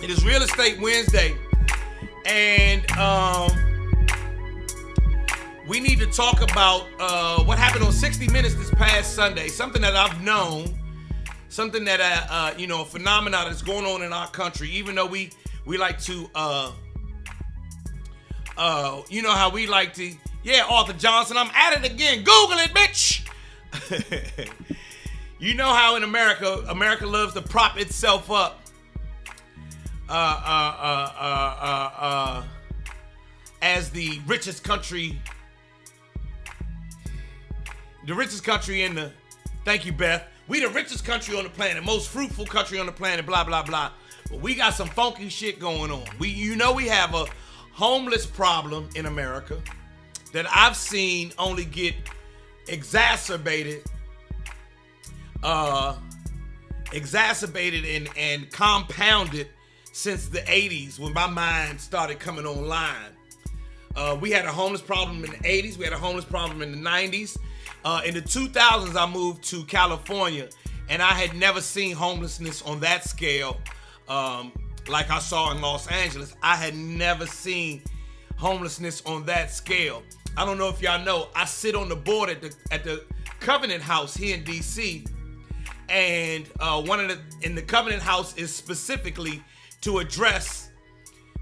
It is Real Estate Wednesday, and we need to talk about what happened on 60 Minutes this past Sunday. Something that I've known, something that a phenomenon that's going on in our country. Even though we like to, you know how we like to, yeah, Arthur Johnson, I'm at it again. Google it, bitch. You know how in America loves to prop itself up. As the richest country in the, thank you, Beth. We the richest country on the planet, most fruitful country on the planet, blah, blah, blah. But we got some funky shit going on. We have a homeless problem in America that I've seen only get exacerbated and compounded since the 80s when my mind started coming online. We had a homeless problem in the 80s. We had a homeless problem in the 90s. In the 2000s, I moved to California, and I had never seen homelessness on that scale like I saw in Los Angeles. I had never seen homelessness on that scale. I don't know if y'all know, I sit on the board at the Covenant House here in D.C., and in the Covenant House is specifically to address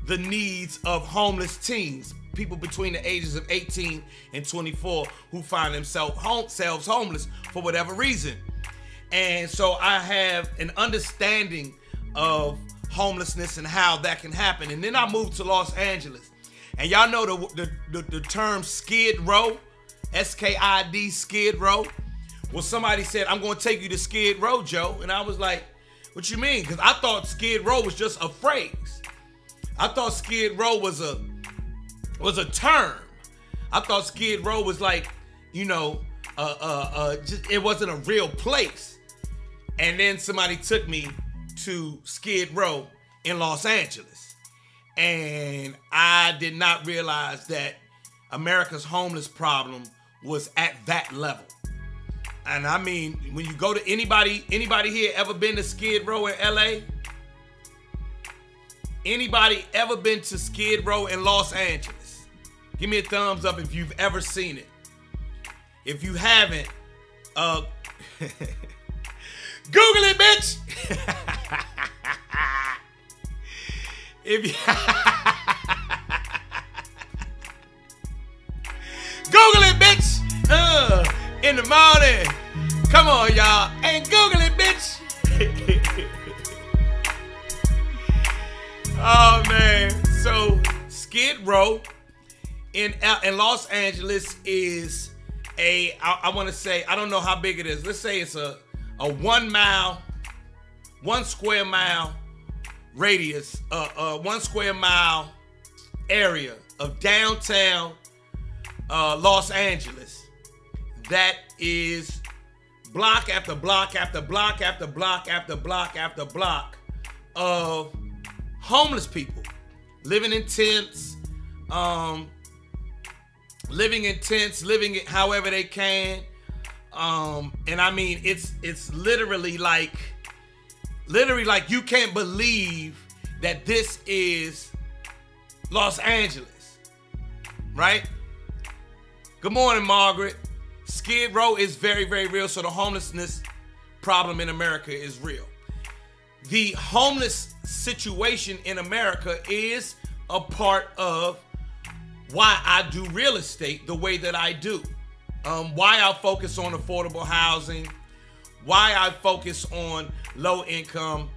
the needs of homeless teens, people between the ages of 18 and 24 who find themselves homeless for whatever reason. And so I have an understanding of homelessness and how that can happen. And then I moved to Los Angeles. And y'all know the term Skid Row, S-K-I-D, Skid Row. Well, somebody said, I'm going to take you to Skid Row, Joe. And I was like, what you mean? Because I thought Skid Row was just a phrase. I thought Skid Row was a term. I thought Skid Row was like, it wasn't a real place. And then somebody took me to Skid Row in Los Angeles. And I did not realize that America's homeless problem was at that level. And I mean, when you go to anybody here ever been to Skid Row in LA? Anybody ever been to Skid Row in Los Angeles? Give me a thumbs up if you've ever seen it. If you haven't, Google it, bitch. If you Google it, bitch. In the morning. Come on, y'all. And Google it, bitch. Oh, man. So, Skid Row in Los Angeles is I want to say, I don't know how big it is. Let's say it's a 1 square mile radius, 1 square mile area of downtown Los Angeles. That is block after block after block after block after block after block of homeless people living in tents, living it however they can. And I mean, it's literally like you can't believe that this is Los Angeles, right? Good morning, Margaret. Skid Row is very, very real. So the homelessness problem in America is real. The homeless situation in America is a part of why I do real estate the way that I do. Why I focus on affordable housing, why I focus on low income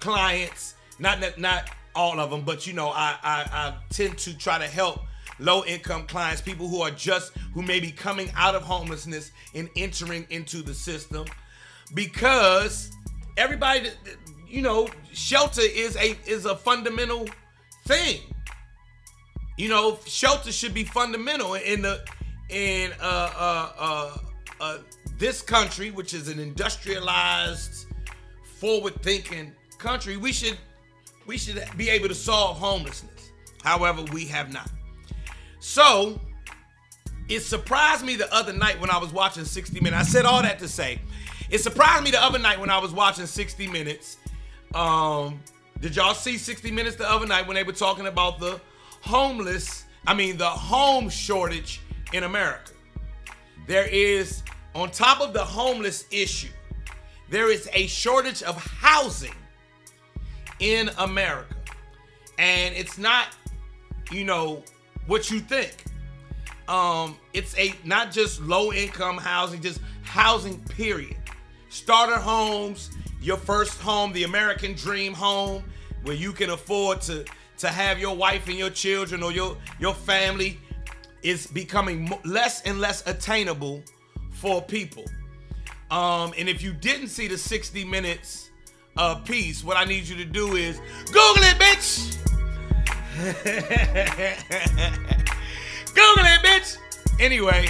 clients, not all of them, but I tend to try to help low income clients, people who may be coming out of homelessness and entering into the system, because everybody, shelter is a fundamental thing. Shelter should be fundamental in this country, which is an industrialized, forward-thinking country. We should be able to solve homelessness. However, we have not. So, it surprised me the other night when I was watching 60 Minutes. I said all that to say, it surprised me the other night when I was watching 60 Minutes Did y'all see 60 Minutes the other night when they were talking about the home shortage in America? There is, on top of the homeless issue, there is a shortage of housing in America. And it's not, what you think. It's not just low income housing, just housing period. Starter homes, your first home, the American dream home, where you can afford to have your wife and your children or your family, is becoming less and less attainable for people. And if you didn't see the 60 Minutes piece, what I need you to do is Google it, bitch. Google it, bitch. Anyway,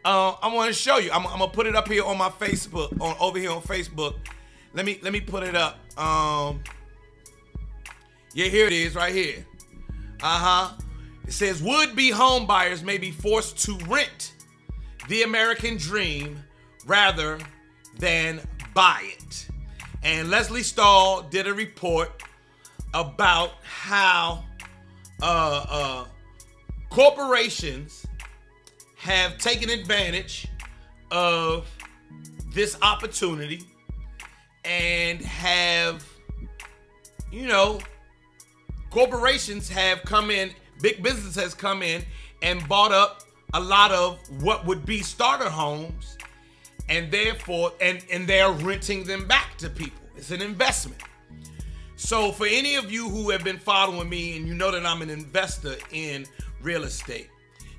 I want to show you. I'm gonna put it up here on my Facebook, over here on Facebook. Let me put it up. Yeah, here it is, right here. It says would-be home buyers may be forced to rent the American dream rather than buy it. And Leslie Stahl did a report about how corporations have taken advantage of this opportunity and have, corporations have come in, big business has come in and bought up a lot of what would be starter homes, and therefore, and they're renting them back to people. It's an investment. So for any of you who have been following me and you know that I'm an investor in real estate,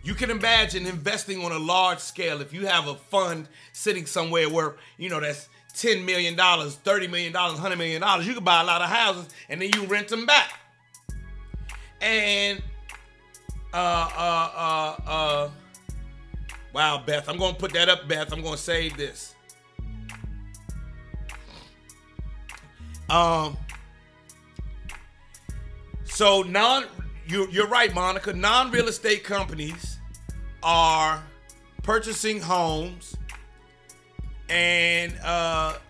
you can imagine investing on a large scale. If you have a fund sitting somewhere where, that's $10 million, $30 million, $100 million, you can buy a lot of houses and then you rent them back. And, wow, Beth, I'm going to put that up, Beth. I'm going to save this. So you're right, Monica. Non-real estate companies are purchasing homes and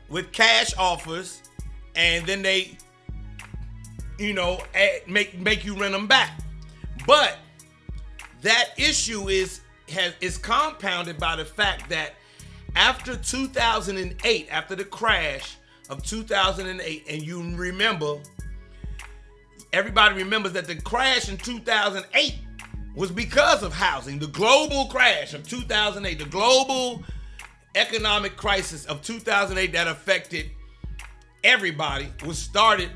with cash offers, and then they, make you rent them back. But that issue is compounded by the fact that after 2008, after the crash of 2008, and you remember. Everybody remembers that the crash in 2008 was because of housing. The global crash of 2008, the global economic crisis of 2008 that affected everybody was started